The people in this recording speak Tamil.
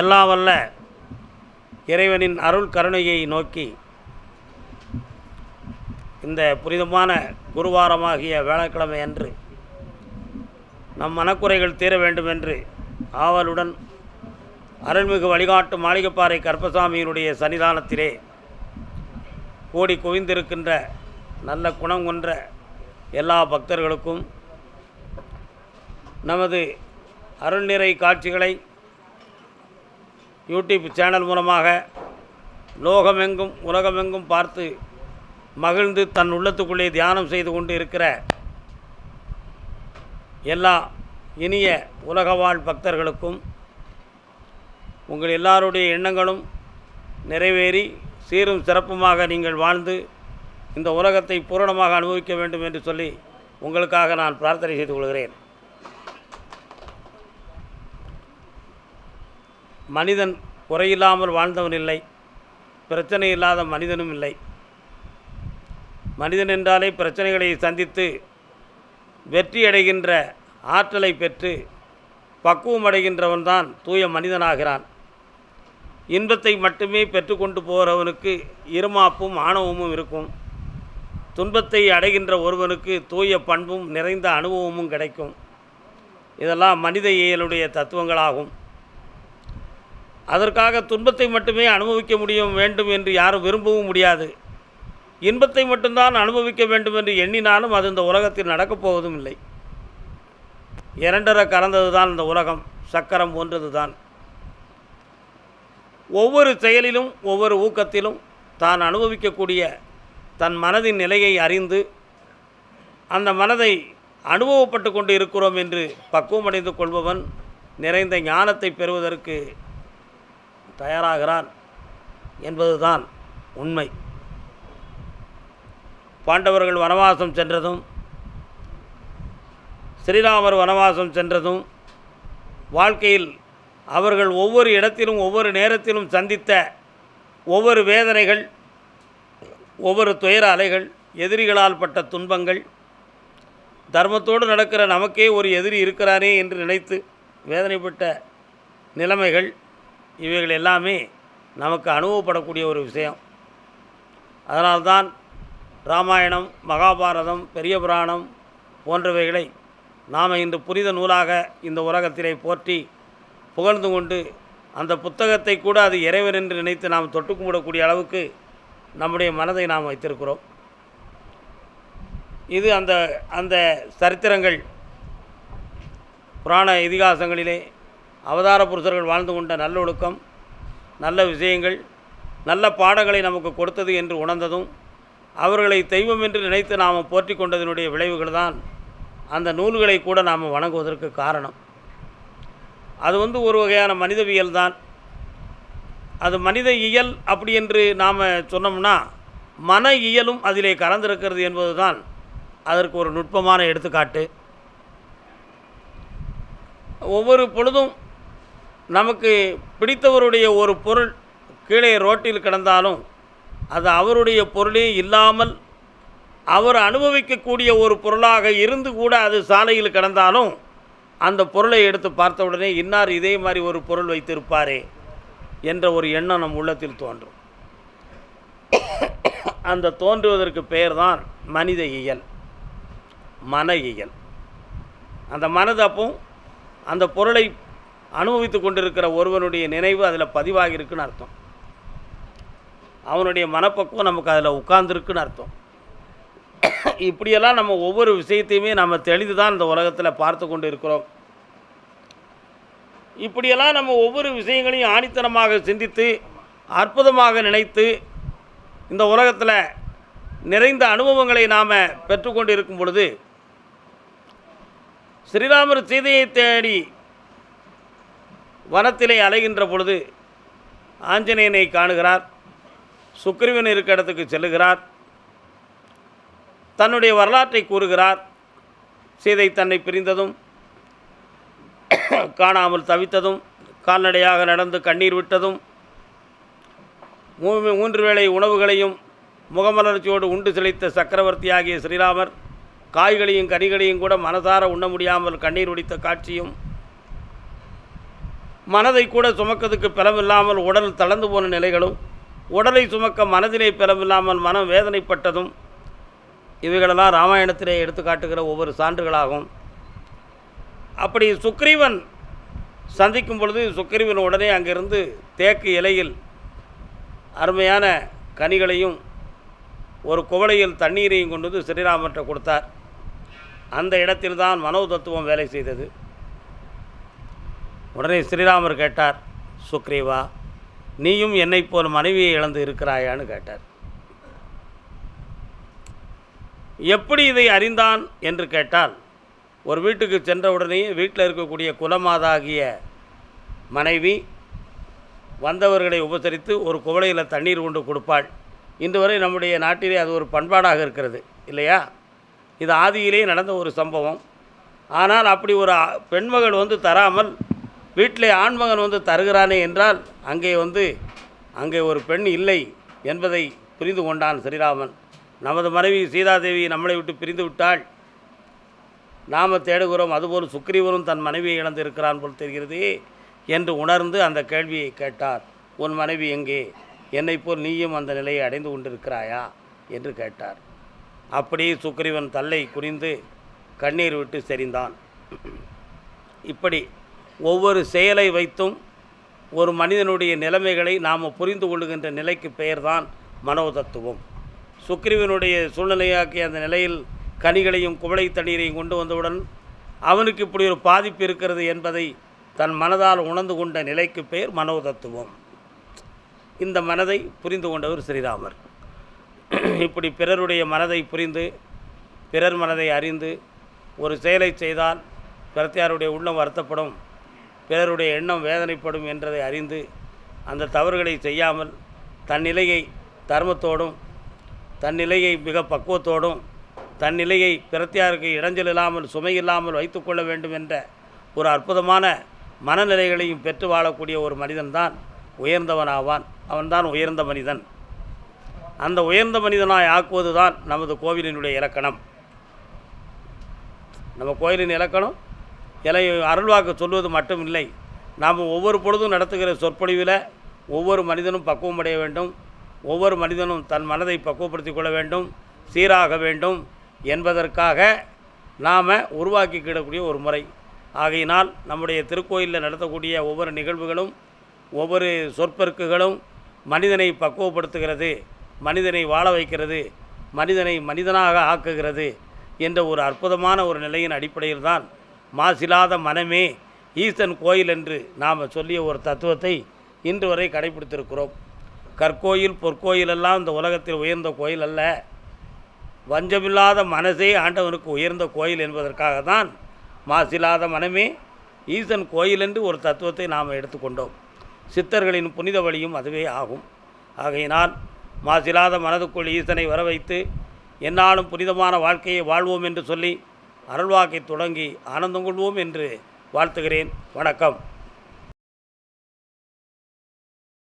எல்லாம் வல்ல இறைவனின் அருள் கருணையை நோக்கி இந்த புனிதமான குருவாரமாகிய வியாழக்கிழமை அன்று நம் மனக்குறைகள் தீர வேண்டும் என்று ஆவலுடன் அருள்மிகு வழிகாட்டு மாளிகைப்பாறை கருப்பசாமியினுடைய சன்னிதானத்திலே கூடி குவிந்திருக்கின்ற நல்ல குணம் கொன்ற எல்லா பக்தர்களுக்கும் நமது அருள்நிறை காட்சிகளை யூடியூப் சேனல் மூலமாக லோகமெங்கும் உலகமெங்கும் பார்த்து மகிழ்ந்து தன் உள்ளத்துக்குள்ளே தியானம் செய்து கொண்டு இருக்கிற எல்லா இனிய உலகவாழ் பக்தர்களுக்கும் உங்கள் எல்லாருடைய எண்ணங்களும் நிறைவேறி சீரும் சிறப்புமாக நீங்கள் வாழ்ந்து இந்த உலகத்தை பூரணமாக அனுபவிக்க வேண்டும் என்று சொல்லி உங்களுக்காக நான் பிரார்த்தனை செய்து கொள்கிறேன். மனிதன் குறையில்லாமல் வாழ்ந்தவன் இல்லை, பிரச்சனை இல்லாத மனிதனும் இல்லை. மனிதன் என்றாலே பிரச்சனைகளை சந்தித்து வெற்றி அடைகின்ற ஆற்றலை பெற்று பக்குவம் அடைகின்றவன் தான் தூய மனிதனாகிறான். இன்பத்தை மட்டுமே பெற்றுக்கொண்டு போகிறவனுக்கு இருமாப்பும் ஆணவமும் இருக்கும். துன்பத்தை அடைகின்ற ஒருவனுக்கு தூய பண்பும் நிறைந்த அனுபவமும் கிடைக்கும். இதெல்லாம் மனித இயலுடைய தத்துவங்களாகும். அதற்காக துன்பத்தை மட்டுமே அனுபவிக்க வேண்டும் என்று யாரும் விரும்பவும் முடியாது. இன்பத்தை மட்டும்தான் அனுபவிக்க வேண்டும் என்று எண்ணினாலும் அது இந்த உலகத்தில் நடக்கப் போவதும் இல்லை. இரண்டரை கலந்தது தான் இந்த உலகம், சக்கரம் போன்றது தான். ஒவ்வொரு செயலிலும் ஒவ்வொரு ஊக்கத்திலும் தான் அனுபவிக்கக்கூடிய தன் மனதின் நிலையை அறிந்து அந்த மனதை அனுபவப்பட்டு கொண்டு இருக்கிறோம் என்று பக்குவமடைந்து கொள்பவன் நிறைந்த ஞானத்தை பெறுவதற்கு தயாராகிறான் என்பதுதான் உண்மை. பாண்டவர்கள் வனவாசம் சென்றதும் ஸ்ரீராமர் வனவாசம் சென்றதும் வாழ்க்கையில் அவர்கள் ஒவ்வொரு இடத்திலும் ஒவ்வொரு நேரத்திலும் சந்தித்த ஒவ்வொரு வேதனைகள், ஒவ்வொரு துயர அலைகள், எதிரிகளால் பட்ட துன்பங்கள், தர்மத்தோடு நடக்கிற நமக்கே ஒரு எதிரி இருக்கிறானே என்று நினைத்து வேதனைப்பட்ட நிலைமைகள், இவைகள் எல்லாமே நமக்கு அனுபவப்படக்கூடிய ஒரு விஷயம். அதனால்தான் ராமாயணம், மகாபாரதம், பெரிய புராணம் போன்றவைகளை நாம் இன்று புனித நூலாக இந்த உலகத்திலே போற்றி புகழ்ந்து கொண்டு அந்த புத்தகத்தை கூட அது இறைவன் என்று நினைத்து நாம் தொட்டு கும்பிடக்கூடிய அளவுக்கு நம்முடைய மனதை நாம் வைத்திருக்கிறோம். இது அந்த அந்த சரித்திரங்கள் புராண இதிகாசங்களிலே அவதார புருஷர்கள் வாழ்ந்து கொண்ட நல்லொழுக்கம், நல்ல விஷயங்கள், நல்ல பாடங்களை நமக்கு கொடுத்தது என்று உணர்ந்ததும் அவர்களை தெய்வம் என்று நினைத்து நாம் போற்றி கொண்டதனுடைய விளைவுகள் தான் அந்த நூல்களை கூட நாம் வணங்குவதற்கு காரணம். அது ஒரு வகையான மனிதவியல் தான். அது மனித இயல் அப்படி என்று நாம் சொன்னோம்னா மன இயலும் அதிலே கலந்திருக்கிறது என்பது தான் அதற்கு ஒரு நுட்பமான எடுத்துக்காட்டு. ஒவ்வொரு பொழுதும் நமக்கு பிடித்தவருடைய ஒரு பொருள் கீழே ரோட்டில் கிடந்தாலும் அது அவருடைய பொருளே இல்லாமல் அவர் அனுபவிக்கக்கூடிய ஒரு பொருளாக இருந்து கூட அது சாலையில் கிடந்தாலும் அந்த பொருளை எடுத்து பார்த்தவுடனே இன்னார் இதே மாதிரி ஒரு பொருள் வைத்திருப்பாரே என்ற ஒரு எண்ணம் நம் உள்ளத்தில் தோன்றும். அந்த தோன்றுவதற்கு பெயர் தான் மனித இயல், மன இயல். அந்த மனது அப்போ அந்த பொருளை அனுபவித்து கொண்டிருக்கிற ஒருவனுடைய நினைவு அதில் பதிவாகி இருக்குன்னு அர்த்தம். அவனுடைய மனப்பக்குவம் நமக்கு அதில் உட்கார்ந்துருக்குன்னு அர்த்தம். இப்படியெல்லாம் நம்ம ஒவ்வொரு விஷயத்தையுமே நம்ம தெளிந்து தான் இந்த உலகத்தில் பார்த்து கொண்டு இருக்கிறோம். இப்படியெல்லாம் நம்ம ஒவ்வொரு விஷயங்களையும் ஆணித்தனமாக சிந்தித்து அற்புதமாக நினைத்து இந்த உலகத்தில் நிறைந்த அனுபவங்களை நாம் பெற்றுக்கொண்டு இருக்கும் பொழுது ஸ்ரீராமர் சீதையை தேடி வனத்திலே அலைகின்ற பொழுது ஆஞ்சநேயனை காணுகிறார். சுக்கிரீவன் இருக்க இடத்துக்கு செல்லுகிறார். தன்னுடைய வரலாற்றை கூறுகிறார். சீதை தன்னை பிரிந்ததும் காணாமல் தவித்ததும் கால்நடையாக நடந்து கண்ணீர் விட்டதும் 3 வேளை உணவுகளையும் முகமலர்ச்சியோடு உண்டு செழித்த சக்கரவர்த்தியாகிய ஸ்ரீராமர் காய்களையும் கனிகளையும் கூட மனசார உண்ண முடியாமல் கண்ணீர் வடித்த காட்சியும் மனதை கூட சுமக்கிறதுக்கு பலமில்லாமல் உடல் தளர்ந்து போன நிலைகளும், உடலை சுமக்க மனதிலே பலமில்லாமல் மனம் வேதனைப்பட்டதும், இவைகளெல்லாம் ராமாயணத்திலே எடுத்து காட்டுகிற ஒவ்வொரு சான்றுகளாகும். அப்படி சுக்ரீவன் சந்திக்கும் பொழுது சுக்ரீவன் உடனே அங்கிருந்து தேக்கு இலையில் அருமையான கனிகளையும் ஒரு குவளையில் தண்ணீரையும் கொண்டு வந்து ஸ்ரீராமர்கிட்ட கொடுத்தார். அந்த இடத்தில்தான் மனோ தத்துவம் வேலை செய்தது. உடனே ஸ்ரீராமர் கேட்டார், சுக்ரீவா, நீயும் என்னை போல் மனைவியை இழந்து இருக்கிறாயான்னு கேட்டார். எப்படி இதை அறிந்தான் என்று கேட்டால், ஒரு வீட்டுக்கு சென்றவுடனே வீட்டில் இருக்கக்கூடிய குலமாதாகிய மனைவி வந்தவர்களை உபசரித்து ஒரு குவளையில் தண்ணீர் கொண்டு கொடுப்பாள். இன்று வரை நம்முடைய நாட்டிலே அது ஒரு பண்பாடாக இருக்கிறது இல்லையா? இது ஆதியிலே நடந்த ஒரு சம்பவம். ஆனால் அப்படி ஒரு பெண்மகள் வந்து தராமல் வீட்டிலே ஆண்மகன் வந்து தருகிறானே என்றால் அங்கே ஒரு பெண் இல்லை என்பதை புரிந்து கொண்டான் ஸ்ரீராமன். நமது மனைவி சீதாதேவி நம்மளை விட்டு பிரிந்து விட்டாள், நாம் தேடுகிறோம், அதுபோல் சுக்ரீவனும் தன் மனைவியை இழந்து இருக்கிறான் போல் தெரிகிறது என்று உணர்ந்து அந்த கேள்வியை கேட்டார். உன் மனைவி எங்கே? என்னை போல் நீயும் அந்த நிலையை அடைந்து கொண்டிருக்கிறாயா என்று கேட்டார். அப்படி சுக்ரீவன் தல்லை குறிந்து கண்ணீர் விட்டு செறிந்தான். இப்படி ஒவ்வொரு செயலை வைத்தும் ஒரு மனிதனுடைய நிலைமைகளை நாம் புரிந்து கொள்ளுகின்ற நிலைக்கு பெயர்தான் மனோதத்துவம். சுக்ரீவனுடைய சூழ்நிலையாக்கிய அந்த நிலையில் கனிகளையும் குவளை தண்ணீரையும் கொண்டு வந்தவுடன் அவனுக்கு இப்படி ஒரு பாதிப்பு இருக்கிறது என்பதை தன் மனதால் உணர்ந்து கொண்ட நிலைக்கு பெயர் மனோதத்துவம். இந்த மனதை புரிந்து கொண்டவர் ஸ்ரீராமர். இப்படி பிறருடைய மனதை புரிந்து, பிறர் மனதை அறிந்து ஒரு செயலை செய்தால் பிரத்தியாருடைய உள்ளம் வருத்தப்படும், பிறருடைய எண்ணம் வேதனைப்படும் என்றதை அறிந்து அந்த தவறுகளை செய்யாமல் தன் நிலையை தர்மத்தோடும், தன் நிலையை மிக பக்குவத்தோடும், தன் நிலையை பிரத்தியாருக்கு இடைஞ்சல் இல்லாமல் சுமை இல்லாமல் வைத்து கொள்ள வேண்டும் என்ற ஒரு அற்புதமான மனநிலைகளையும் பெற்று வாழக்கூடிய ஒரு மனிதன்தான் உயர்ந்தவனாவான். அவன்தான் உயர்ந்த மனிதன். அந்த உயர்ந்த மனிதனாய் ஆக்குவது தான் நமது கோவிலினுடைய இலக்கணம். நம்ம கோயிலின் இலக்கணம் அருள்வாக்கு சொல்வது மட்டும் இல்லை, நாம் ஒவ்வொரு பொழுதும் நடத்துகிற சொற்பொழிவில் ஒவ்வொரு மனிதனும் பக்குவம் அடைய வேண்டும், ஒவ்வொரு மனிதனும் தன் மனதை பக்குவப்படுத்திக் கொள்ள வேண்டும், சீராக வேண்டும் என்பதற்காக நாம் உருவாக்கிக்கிடக்கூடிய ஒரு முறை. ஆகையினால் நம்முடைய திருக்கோயிலில் நடத்தக்கூடிய ஒவ்வொரு நிகழ்வுகளும் ஒவ்வொரு சொற்பெருக்குகளும் மனிதனை பக்குவப்படுத்துகிறது, மனிதனை வாழ வைக்கிறது, மனிதனை மனிதனாக ஆக்குகிறது என்ற ஒரு அற்புதமான ஒரு நிலையின் அடிப்படையில் தான் மாசில்லாத மனமே ஈசன் கோயில் என்று நாம் சொல்லிய ஒரு தத்துவத்தை இன்று வரை கடைபிடித்திருக்கிறோம். கற்கோயில் பொற்கோயிலெல்லாம் இந்த உலகத்தில் உயர்ந்த கோயில் அல்ல, வஞ்சமில்லாத மனசே ஆண்டவனுக்கு உயர்ந்த கோயில் என்பதற்காக தான் மாசில்லாத மனமே ஈசன் கோயில் என்று ஒரு தத்துவத்தை நாம் எடுத்துக்கொண்டோம். சித்தர்களின் புனித வழியும் அதுவே ஆகும். ஆகையினால் மாசில்லாத மனதுக்குள் ஈசனை வர வைத்து என்னாலும் புனிதமான வாழ்க்கையை வாழ்வோம் என்று சொல்லி அருள்வாக்கை தொடங்கி ஆனந்தம் கொள்வோம் என்று வாழ்த்துகிறேன். வணக்கம்.